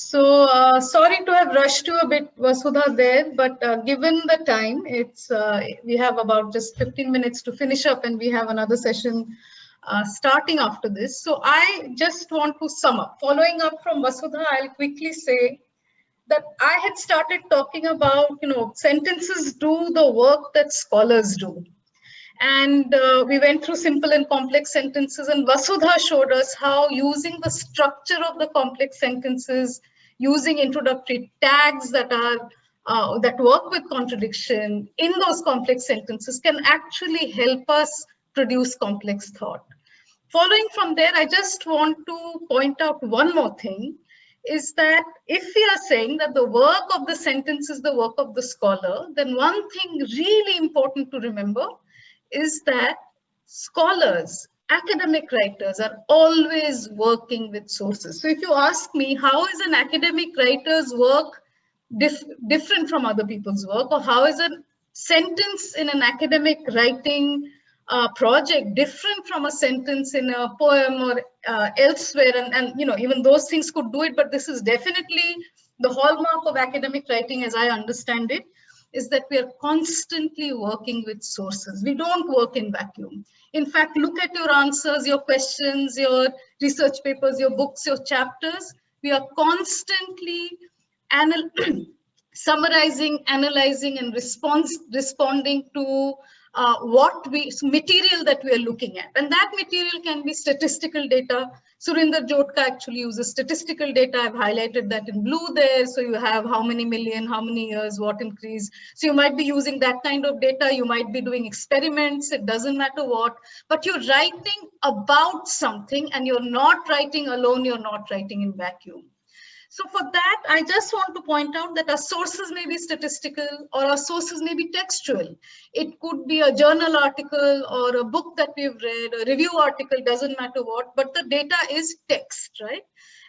Sorry to have rushed you a bit, Vasudha, there, but given the time, we have about just 15 minutes to finish up, and we have another session starting after this. So I just want to sum up. Following up from Vasudha, I'll quickly say that I had started talking about, sentences do the work that scholars do. And we went through simple and complex sentences, and Vasudha showed us how using the structure of the complex sentences, using introductory tags that work with contradiction in those complex sentences can actually help us produce complex thought. Following from there, I just want to point out one more thing, is that if we are saying that the work of the sentence is the work of the scholar, then one thing really important to remember is that scholars, academic writers are always working with sources. So if you ask me, how is an academic writer's work different from other people's work, or how is a sentence in an academic writing project different from a sentence in a poem or elsewhere, and even those things could do it, but this is definitely the hallmark of academic writing as I understand it, is that we are constantly working with sources. We don't work in vacuum. In fact, look at your answers, your questions, your research papers, your books, your chapters. We are constantly summarizing, analyzing, and responding to material that we are looking at. And that material can be statistical data. Surinder Jotka actually uses statistical data. I've highlighted that in blue there. So you have how many million, how many years, what increase. So you might be using that kind of data. You might be doing experiments. It doesn't matter what, but you're writing about something, and you're not writing alone. You're not writing in vacuum. So for that, I just want to point out that our sources may be statistical, or our sources may be textual. It could be a journal article or a book that we've read, a review article, doesn't matter what, but the data is text, right?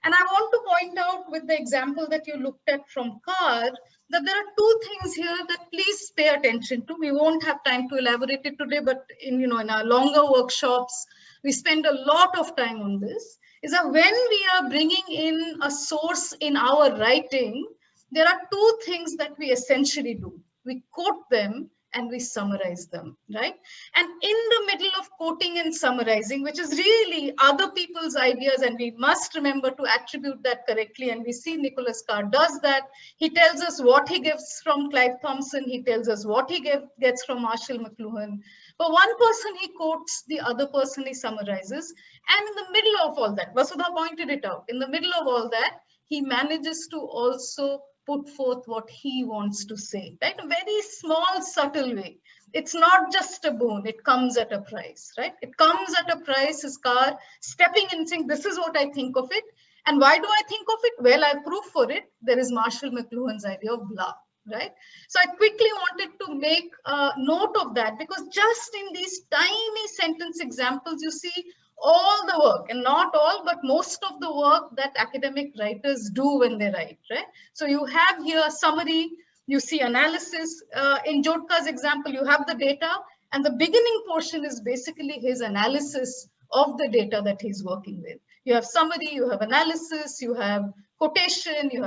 And I want to point out with the example that you looked at from CAR, that there are two things here that please pay attention to. We won't have time to elaborate it today, but in our longer workshops, we spend a lot of time on this. Is that when we are bringing in a source in our writing, there are two things that we essentially do. We quote them and we summarize them, right? And in the middle of quoting and summarizing, which is really other people's ideas, and we must remember to attribute that correctly, and we see Nicholas Carr does that. He tells us what he gets from Clive Thompson, he tells us what he gets from Marshall McLuhan. But one person he quotes, the other person he summarizes, and in the middle of all that, Vasudha pointed it out, in the middle of all that, he manages to also put forth what he wants to say, right? A very small, subtle way. It's not just a boon, it comes at a price, right? It comes at a price, his Carr stepping in and saying, this is what I think of it. And why do I think of it? Well, I prove for it. There is Marshall McLuhan's idea of blah, right? So I quickly wanted to make a note of that, because just in these tiny sentence examples, you see all the work, and not all, but most of the work that academic writers do when they write, right? So you have here a summary, you see analysis. In Jotka's example, you have the data, and the beginning portion is basically his analysis of the data that he's working with. You have summary, you have analysis, you have quotation, you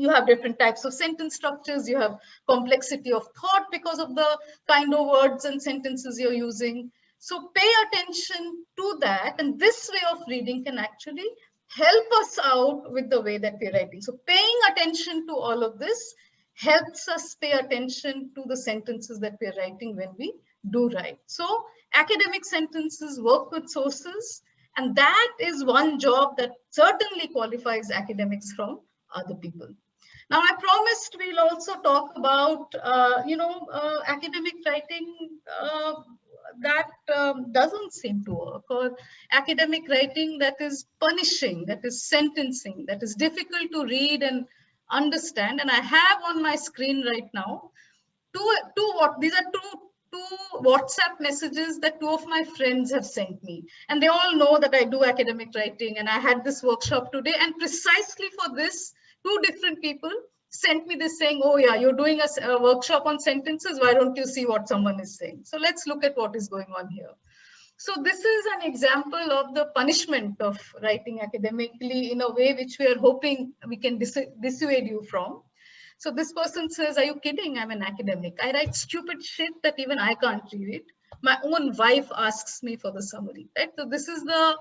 have different types of sentence structures, you have complexity of thought because of the kind of words and sentences you're using. So pay attention to that, and this way of reading can actually help us out with the way that we're writing. So paying attention to all of this helps us pay attention to the sentences that we're writing when we do write. So academic sentences work with sources, and that is one job that certainly qualifies academics from other people. Now, I promised we'll also talk about, academic writing that doesn't seem to work, or academic writing that is punishing, that is sentencing, that is difficult to read and understand. And I have on my screen right now these are two WhatsApp messages that two of my friends have sent me, and they all know that I do academic writing, and I had this workshop today, and precisely for this, two different people sent me this saying, oh yeah, you're doing a workshop on sentences, why don't you see what someone is saying? So let's look at what is going on here. So this is an example of the punishment of writing academically in a way which we are hoping we can dissuade you from. So this person says, are you kidding? I'm an academic. I write stupid shit that even I can't read it. My own wife asks me for the summary, right? So this is the,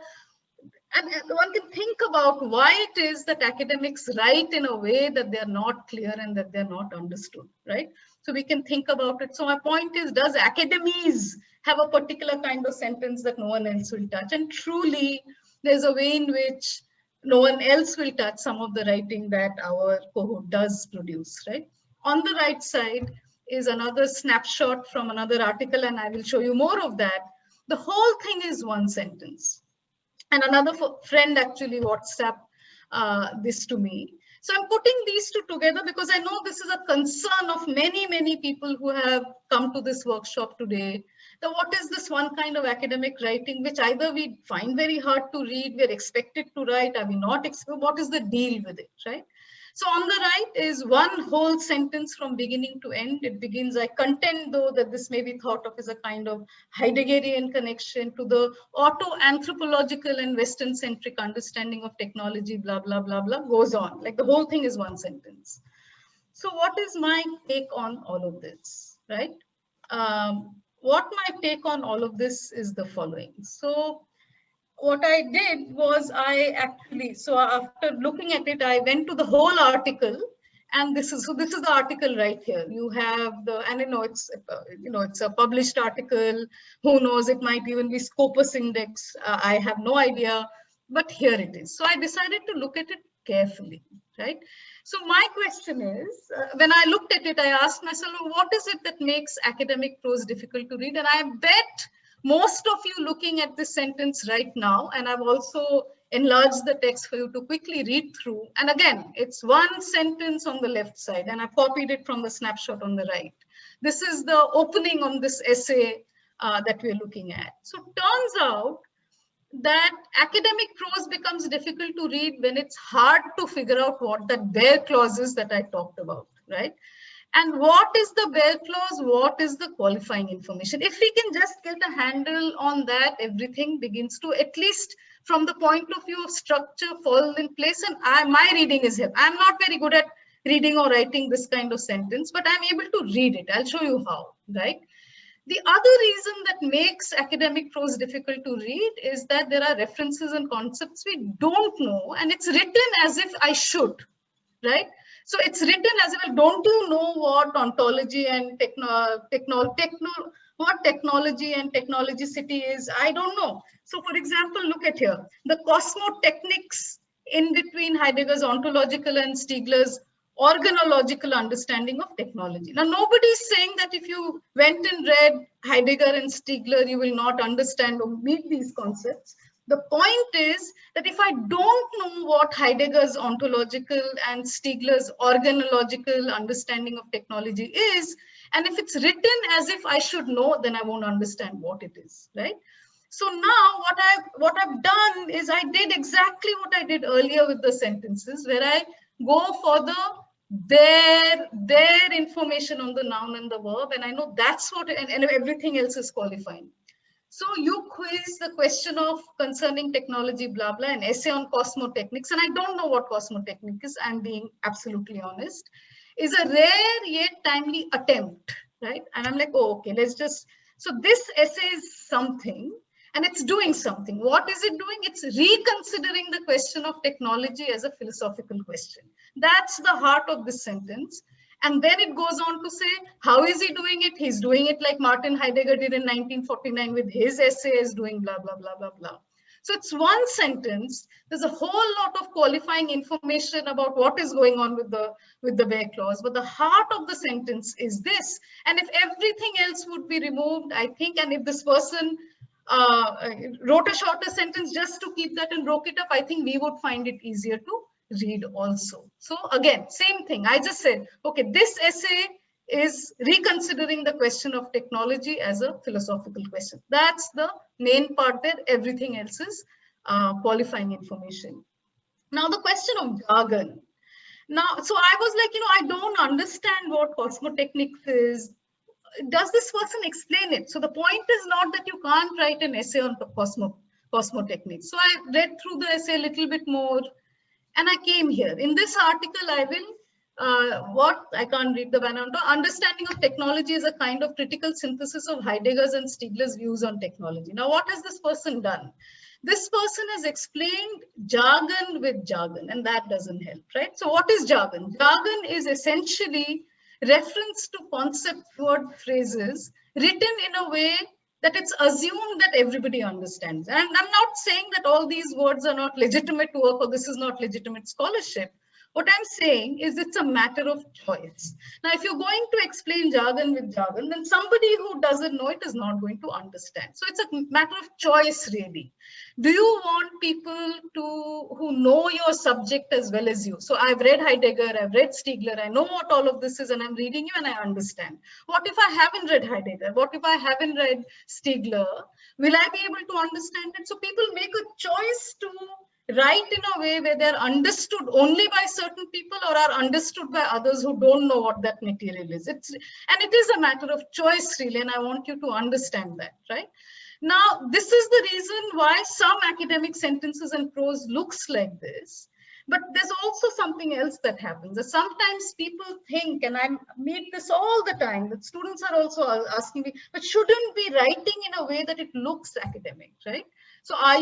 and one can think about why it is that academics write in a way that they're not clear and that they're not understood, right? So we can think about it. So my point is, does academies have a particular kind of sentence that no one else will touch? And truly, there's a way in which no one else will touch some of the writing that our cohort does produce, right? On the right side is another snapshot from another article, and I will show you more of that. The whole thing is one sentence. And another friend actually WhatsApped this to me. So I'm putting these two together because I know this is a concern of many, many people who have come to this workshop today. That what is this one kind of academic writing which either we find very hard to read, we're expected to write, are we not, what is the deal with it, right? So on the right is one whole sentence from beginning to end. It begins, I contend though that this may be thought of as a kind of Heideggerian connection to the auto-anthropological and Western-centric understanding of technology, blah, blah, blah, blah, goes on. Like the whole thing is one sentence. So what is my take on all of this, right? What my take on all of this is the following. So what I did was I actually, so after looking at it, I went to the whole article, and this is the article right here. You have the, and it's a published article. Who knows? It might even be Scopus Index. I have no idea, but here it is. So I decided to look at it carefully, right? So my question is, when I looked at it, I asked myself, well, what is it that makes academic prose difficult to read? And I bet most of you looking at this sentence right now, and I've also enlarged the text for you to quickly read through. And again, it's one sentence on the left side, and I've copied it from the snapshot on the right. This is the opening on this essay that we're looking at. So turns out that academic prose becomes difficult to read when it's hard to figure out what that bare clause is that I talked about, right? And what is the bare clause? What is the qualifying information? If we can just get a handle on that, everything begins to, at least from the point of view of structure, fall in place. And my reading is here. I'm not very good at reading or writing this kind of sentence, but I'm able to read it. I'll show you how, right? The other reason that makes academic prose difficult to read is that there are references and concepts we don't know, and it's written as if I should, right? So it's written as well, don't you know what ontology and what technology and technologicity is? I don't know. So for example, look at here, the cosmotechnics in between Heidegger's ontological and Stiegler's organological understanding of technology. Now, nobody's saying that if you went and read Heidegger and Stiegler, you will not understand or meet these concepts. The point is that if I don't know what Heidegger's ontological and Stiegler's organological understanding of technology is, and if it's written as if I should know, then I won't understand what it is, right? So now what I've done is I did exactly what I did earlier with the sentences, where I go for their information on the noun and the verb, and I know that's what, and everything else is qualifying. So you quiz the question of concerning technology, blah, blah, an essay on cosmotechnics. And I don't know what cosmotechnic is, I'm being absolutely honest, is a rare yet timely attempt, right? And I'm like, oh, okay, let's just, so this essay is something and it's doing something. What is it doing? It's reconsidering the question of technology as a philosophical question. That's the heart of this sentence. And then it goes on to say, how is he doing it? He's doing it like Martin Heidegger did in 1949 with his essays, doing blah, blah, blah, blah, blah. So it's one sentence. There's a whole lot of qualifying information about what is going on with the bare clause. But the heart of the sentence is this. And if everything else would be removed, I think, and if this person wrote a shorter sentence just to keep that and broke it up, I think we would find it easier to read also. So again, same thing. I just said, okay, this essay is reconsidering the question of technology as a philosophical question. That's the main part there. Everything else is qualifying information. Now the question of jargon. Now, so I was like, I don't understand what cosmotechnics is. does this person explain it? So the point is not that you can't write an essay on cosmotechnics. So I read through the essay a little bit more, and I came here. In this article, I will, I can't read the banner. Understanding of technology is a kind of critical synthesis of Heidegger's and Stiegler's views on technology. Now, what has this person done? This person has explained jargon with jargon, and that doesn't help, right? So what is jargon? Jargon is essentially reference to concept word phrases written in a way that it's assumed that everybody understands. And I'm not saying that all these words are not legitimate work or this is not legitimate scholarship. What I'm saying is it's a matter of choice. Now, if you're going to explain jargon with jargon, then somebody who doesn't know it is not going to understand. So it's a matter of choice, really. Do you want people who know your subject as well as you? So I've read Heidegger, I've read Stiegler, I know what all of this is, and I'm reading you and I understand. What if I haven't read Heidegger? What if I haven't read Stiegler? Will I be able to understand it? So people make a choice to write in a way where they're understood only by certain people or are understood by others who don't know what that material is. And it is a matter of choice, really, and I want you to understand that, right? Now, this is the reason why some academic sentences and prose looks like this. But there's also something else that happens. That sometimes people think, and I meet this all the time, that students are also asking me, but shouldn't be writing in a way that it looks academic, right? So are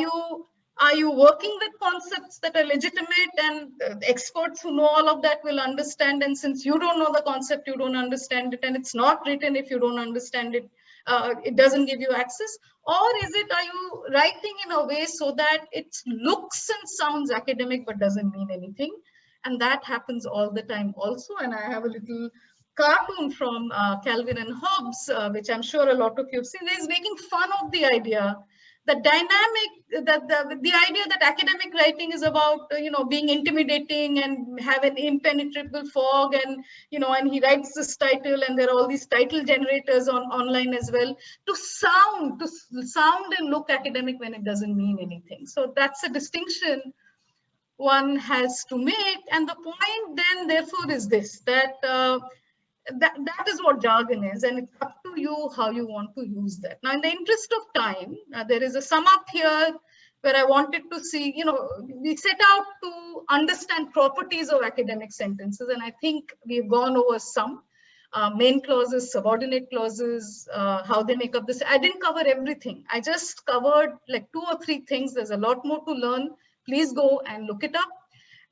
you working with concepts that are legitimate and experts who know all of that will understand? And since you don't know the concept, you don't understand it, and it's not written if you don't understand it, it doesn't give you access? Or is it, are you writing in a way so that it looks and sounds academic but doesn't mean anything? And that happens all the time also. And I have a little cartoon from Calvin and Hobbes, which I'm sure a lot of you have seen. He's making fun of the idea, the dynamic, that the idea that academic writing is about, being intimidating and have an impenetrable fog, and, and he writes this title, and there are all these title generators online as well, to sound and look academic when it doesn't mean anything. So that's a distinction one has to make. And the point then, therefore, is this, that that is what jargon is, and it's up to you how you want to use that. Now, in the interest of time, there is a sum up here where I wanted to see, we set out to understand properties of academic sentences, and I think we've gone over some main clauses, subordinate clauses, how they make up this. I didn't cover everything. I just covered like 2 or 3 things. There's a lot more to learn. Please go and look it up.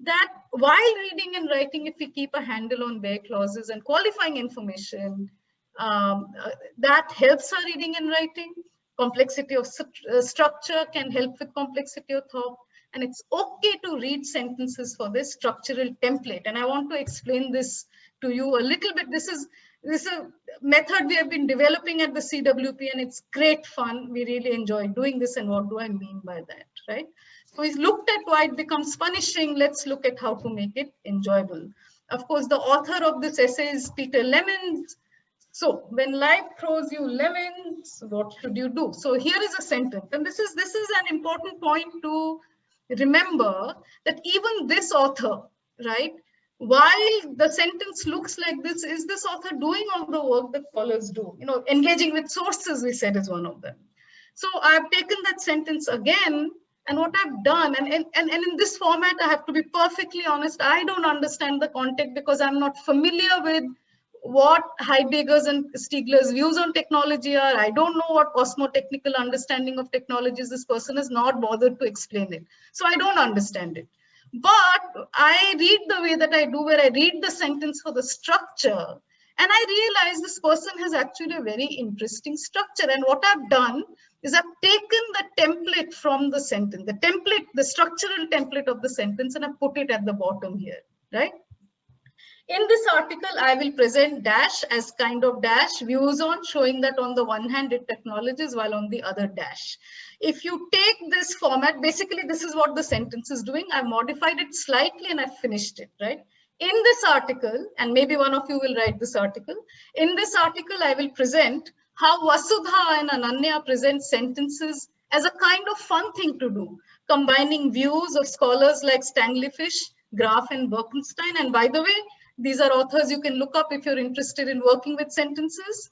That while reading and writing, if we keep a handle on where clauses and qualifying information, that helps our reading and writing. Complexity of structure can help with complexity of thought. And it's okay to read sentences for this structural template. And I want to explain this to you a little bit. This is a method we have been developing at the CWP, and it's great fun. We really enjoy doing this. And what do I mean by that, right? So we looked at why it becomes punishing. Let's look at how to make it enjoyable. Of course, the author of this essay is Peter Lemons. So when life throws you lemons, what should you do? So here is a sentence, and this is an important point to remember, that even this author, right, while the sentence looks like this, is this author doing all the work that scholars do? Engaging with sources, we said, is one of them. So I've taken that sentence again, and what I've done, and in this format, I have to be perfectly honest, I don't understand the context because I'm not familiar with what Heidegger's and Stiegler's views on technology are. I don't know what cosmotechnical understanding of technology is. This person has not bothered to explain it. So I don't understand it. But I read the way that I do, where I read the sentence for the structure, and I realize this person has actually a very interesting structure. And what I've done is I've taken the template from the sentence, the structural template of the sentence, and I've put it at the bottom here, right? In this article, I will present dash as kind of dash views on, showing that on the one hand it acknowledges, while on the other dash. If you take this format, basically this is what the sentence is doing. I've modified it slightly and I've finished it, right? In this article, and maybe one of you will write this article, in this article I will present how Vasudha and Ananya present sentences as a kind of fun thing to do, combining views of scholars like Stanley Fish, Graf, and Birkenstein. And by the way, these are authors you can look up if you're interested in working with sentences.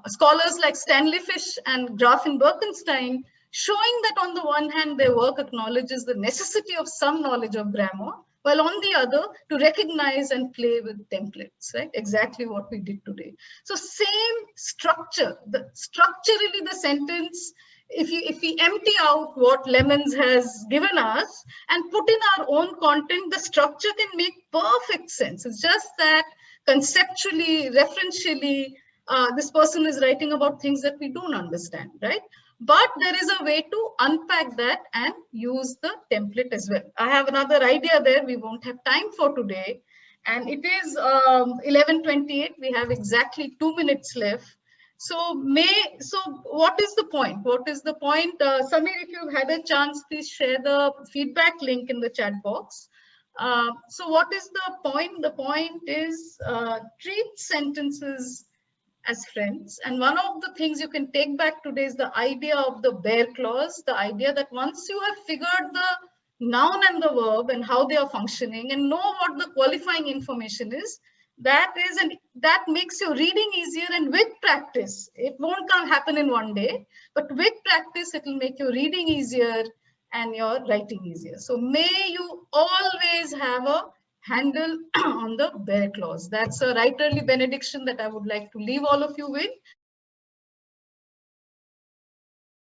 scholars like Stanley Fish and Grafin Birkenstein, showing that on the one hand, their work acknowledges the necessity of some knowledge of grammar, while on the other, to recognize and play with templates, right? Exactly what we did today. So same structure, structurally the sentence, if we empty out what Lemons has given us and put in our own content, the structure can make perfect sense. It's just that conceptually, referentially, this person is writing about things that we don't understand, right? But there is a way to unpack that and use the template as well. I have another idea there. We won't have time for today. And it is 11:28. We have exactly 2 minutes left. So what is the point? What is the point? Samir, if you've had a chance, please share the feedback link in the chat box. So what is the point? The point is treat sentences as friends. And one of the things you can take back today is the idea of the bear clause, the idea that once you have figured the noun and the verb and how they are functioning and know what the qualifying information is, that makes your reading easier. And with practice, it won't happen in one day, but with practice, it will make your reading easier and your writing easier. So may you always have a handle on the bear clause. That's a writerly benediction that I would like to leave all of you with.